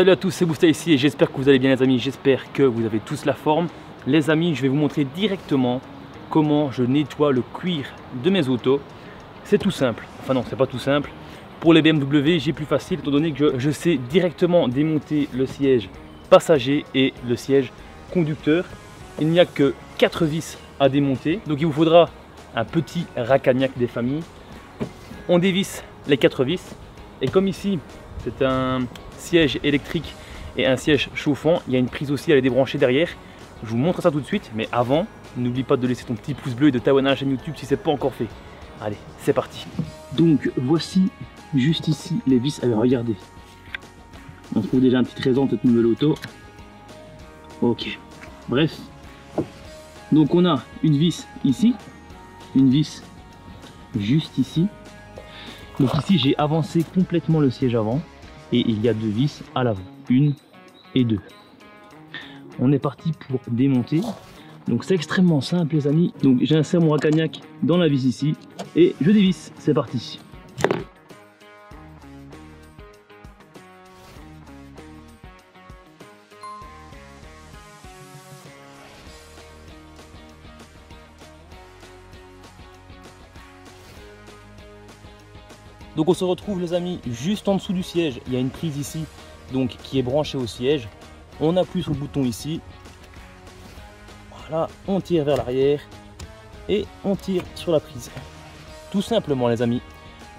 Salut à tous, c'est Bousta ici et j'espère que vous allez bien les amis, j'espère que vous avez tous la forme. Les amis, je vais vous montrer directement comment je nettoie le cuir de mes autos. C'est tout simple, enfin non, c'est pas tout simple. Pour les BMW, j'ai plus facile étant donné que je sais directement démonter le siège passager et le siège conducteur. Il n'y a que 4 vis à démonter, donc il vous faudra un petit racagnac des familles. On dévisse les 4 vis et comme ici c'est un siège électrique et un siège chauffant, il y a une prise aussi à les débrancher derrière. Je vous montre ça tout de suite, mais avant, n'oublie pas de laisser ton petit pouce bleu et de t'abonner à la chaîne YouTube si ce n'est pas encore fait. Allez, c'est parti. Donc voici juste ici les vis. Alors regardez, on trouve déjà un petit trésor de cette nouvelle auto. Ok, bref. Donc on a une vis ici, une vis juste ici. Donc ici j'ai avancé complètement le siège avant et il y a 2 vis à l'avant, 1 et 2. On est parti pour démonter. Donc c'est extrêmement simple les amis. Donc j'insère mon racagnac dans la vis ici et je dévisse, c'est parti. Donc on se retrouve les amis juste en dessous du siège, il y a une prise ici donc qui est branchée au siège. On appuie sur le bouton ici, voilà, on tire vers l'arrière et on tire sur la prise. Tout simplement les amis.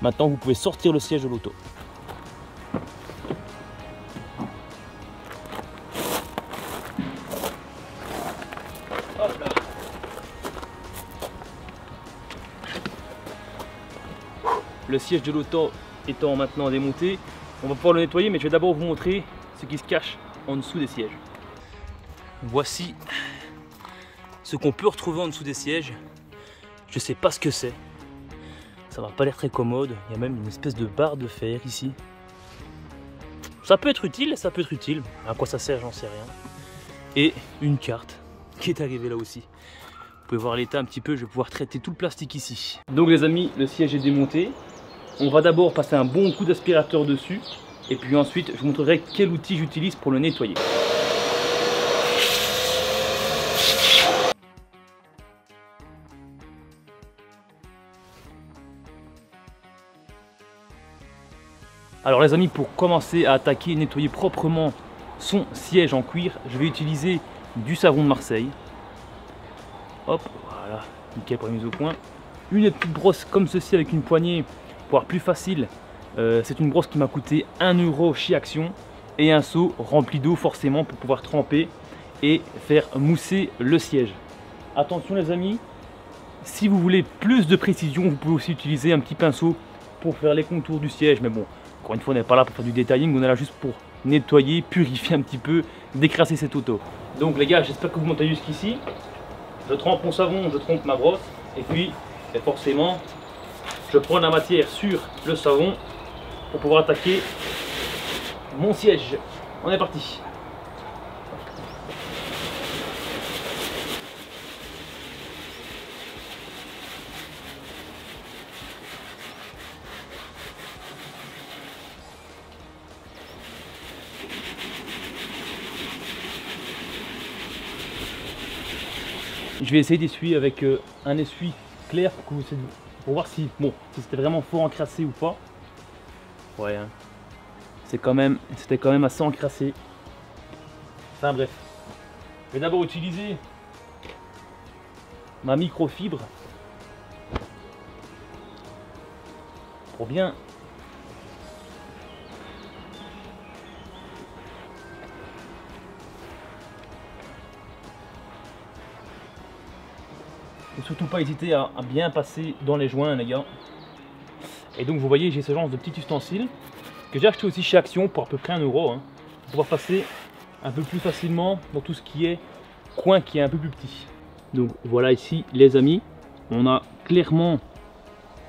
Maintenant vous pouvez sortir le siège de l'auto. Le siège de l'auto étant maintenant démonté, on va pouvoir le nettoyer, mais je vais d'abord vous montrer ce qui se cache en dessous des sièges. Voici ce qu'on peut retrouver en dessous des sièges. Je sais pas ce que c'est. Ça m'a pas l'air très commode. Il y a même une espèce de barre de fer ici. Ça peut être utile, ça peut être utile. À quoi ça sert, j'en sais rien. Et une carte qui est arrivée là aussi. Vous pouvez voir l'état un petit peu, je vais pouvoir traiter tout le plastique ici. Donc les amis, le siège est démonté. On va d'abord passer un bon coup d'aspirateur dessus et puis ensuite je vous montrerai quel outil j'utilise pour le nettoyer. Alors les amis, pour commencer à attaquer et nettoyer proprement son siège en cuir, je vais utiliser du savon de Marseille. Hop, voilà, nickel pour la mise au point. Une petite brosse comme ceci avec une poignée. Pour avoir plus facile, c'est une brosse qui m'a coûté 1 € chez Action et un seau rempli d'eau forcément pour pouvoir tremper et faire mousser le siège. Attention les amis, si vous voulez plus de précision, vous pouvez aussi utiliser un petit pinceau pour faire les contours du siège. Mais bon, encore une fois, on n'est pas là pour faire du detailing, on est là juste pour nettoyer, purifier un petit peu, décrasser cette auto. Donc les gars, j'espère que vous montez jusqu'ici. Je trempe mon savon, je trempe ma brosse et puis forcément je prends la matière sur le savon pour pouvoir attaquer mon siège. On est parti. Je vais essayer d'essuyer avec un essuie clair pour voir si c'était vraiment fort encrassé ou pas. Ouais, hein. C'était quand même assez encrassé. Enfin bref. Je vais d'abord utiliser ma microfibre pour bien et surtout pas hésiter à bien passer dans les joints les gars. Et donc vous voyez, j'ai ce genre de petit ustensile que j'ai acheté aussi chez Action pour à peu près 1 € hein, pour pouvoir passer un peu plus facilement dans tout ce qui est coin qui est un peu plus petit. Donc voilà ici les amis, on a clairement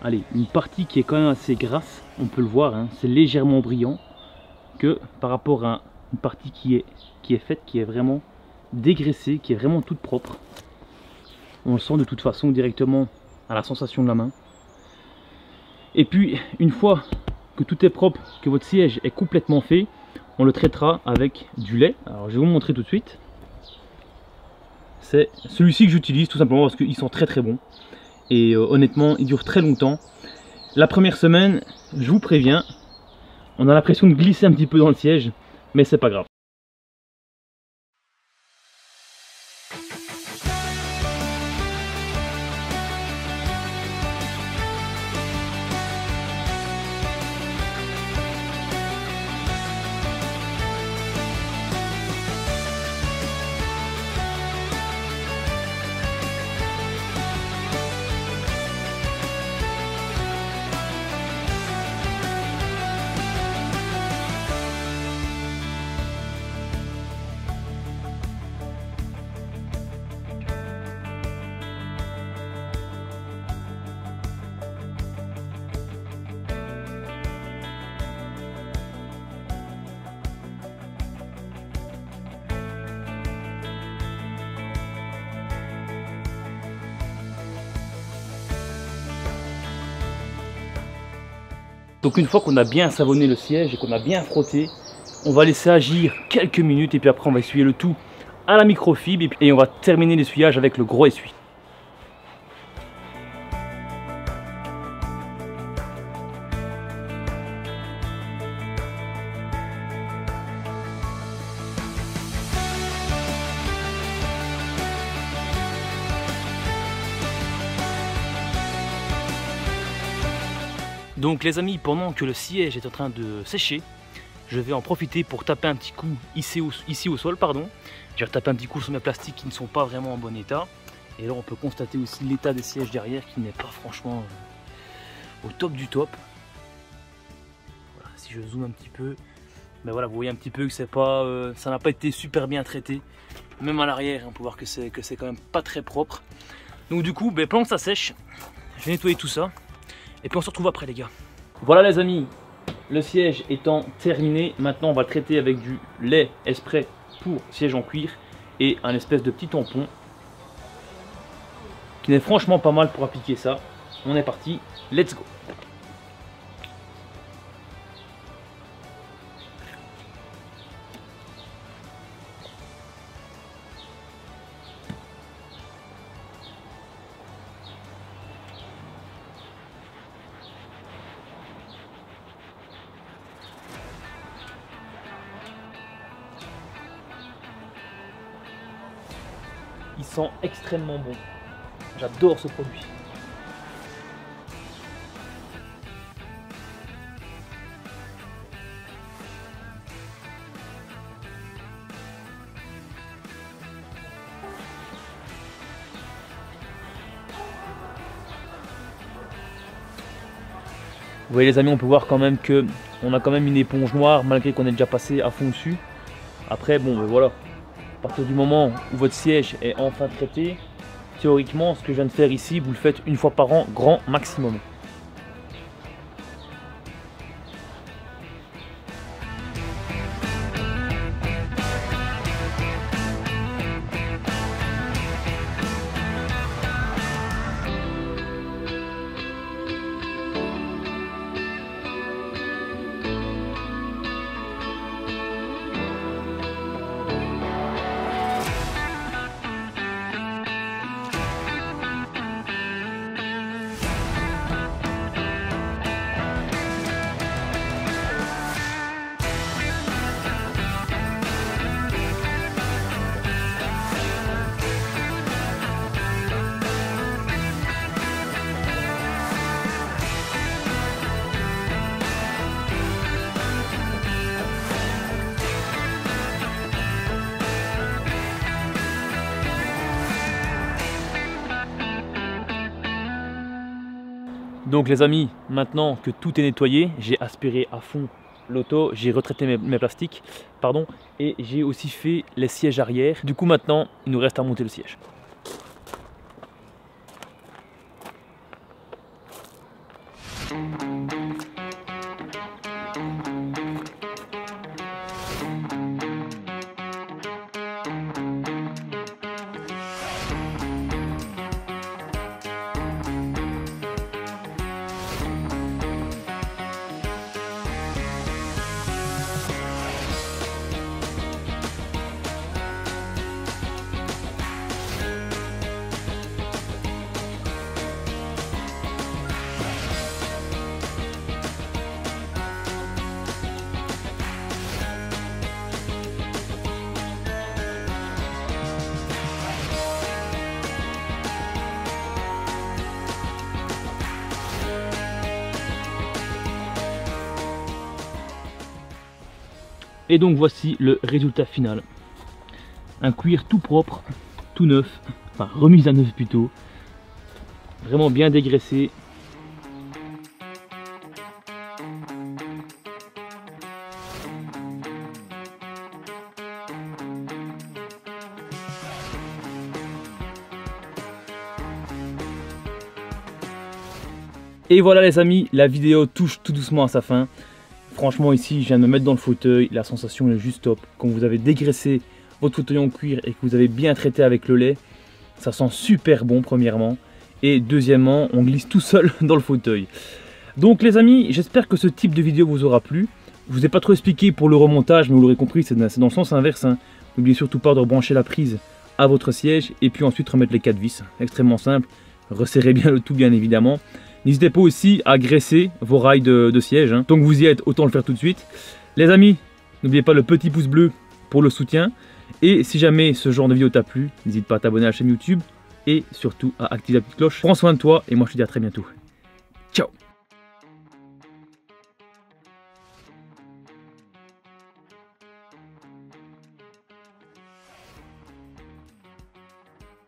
une partie qui est quand même assez grasse, on peut le voir, hein, c'est légèrement brillant que par rapport à une partie qui est faite, qui est vraiment dégraissée, qui est vraiment toute propre. On le sent de toute façon directement à la sensation de la main. Et puis une fois que tout est propre, que votre siège est complètement fait, on le traitera avec du lait. Alors je vais vous montrer tout de suite. C'est celui-ci que j'utilise tout simplement parce qu'il sent très très bon. Et honnêtement, il dure très longtemps. La première semaine, je vous préviens, on a l'impression de glisser un petit peu dans le siège, mais c'est pas grave. Donc une fois qu'on a bien savonné le siège et qu'on a bien frotté, on va laisser agir quelques minutes et puis après on va essuyer le tout à la microfibre et on va terminer l'essuyage avec le gros essuie. Donc les amis, pendant que le siège est en train de sécher, je vais en profiter pour taper un petit coup ici au sol. Je vais retaper un petit coup sur mes plastiques qui ne sont pas vraiment en bon état. Et là on peut constater aussi l'état des sièges derrière qui n'est pas franchement au top du top. Voilà, si je zoome un petit peu, ben voilà, vous voyez un petit peu que c'est pas, ça n'a pas été super bien traité. Même à l'arrière, on peut voir que c'est quand même pas très propre. Donc du coup, ben, pendant que ça sèche, je vais nettoyer tout ça. Et puis on se retrouve après les gars. Voilà les amis, le siège étant terminé, maintenant on va le traiter avec du lait exprès pour siège en cuir et un espèce de petit tampon qui n'est franchement pas mal pour appliquer ça. On est parti, let's go. Il sent extrêmement bon. J'adore ce produit. Vous voyez les amis, on peut voir quand même que on a quand même une éponge noire malgré qu'on ait déjà passé à fond dessus. Après bon ben voilà. À partir du moment où votre siège est enfin traité, théoriquement, ce que je viens de faire ici, vous le faites une fois par an, grand maximum. Donc les amis, maintenant que tout est nettoyé, j'ai aspiré à fond l'auto, j'ai retraité mes plastiques, et j'ai aussi fait les sièges arrière. Du coup maintenant, il nous reste à monter le siège. Et donc voici le résultat final. Un cuir tout propre, tout neuf, enfin remise à neuf plutôt. Vraiment bien dégraissé. Et voilà les amis, la vidéo touche tout doucement à sa fin. Franchement ici, je viens de me mettre dans le fauteuil, la sensation est juste top. Quand vous avez dégraissé votre fauteuil en cuir et que vous avez bien traité avec le lait, ça sent super bon premièrement. Et deuxièmement, on glisse tout seul dans le fauteuil. Donc les amis, j'espère que ce type de vidéo vous aura plu. Je vous ai pas trop expliqué pour le remontage, mais vous l'aurez compris, c'est dans le sens inverse. Hein. N'oubliez surtout pas de rebrancher la prise à votre siège et puis ensuite remettre les 4 vis. Extrêmement simple, resserrez bien le tout bien évidemment. N'hésitez pas aussi à graisser vos rails de siège. Hein. Tant que vous y êtes, autant le faire tout de suite. Les amis, n'oubliez pas le petit pouce bleu pour le soutien. Et si jamais ce genre de vidéo t'a plu, n'hésite pas à t'abonner à la chaîne YouTube. Et surtout à activer la petite cloche. Prends soin de toi et moi je te dis à très bientôt. Ciao!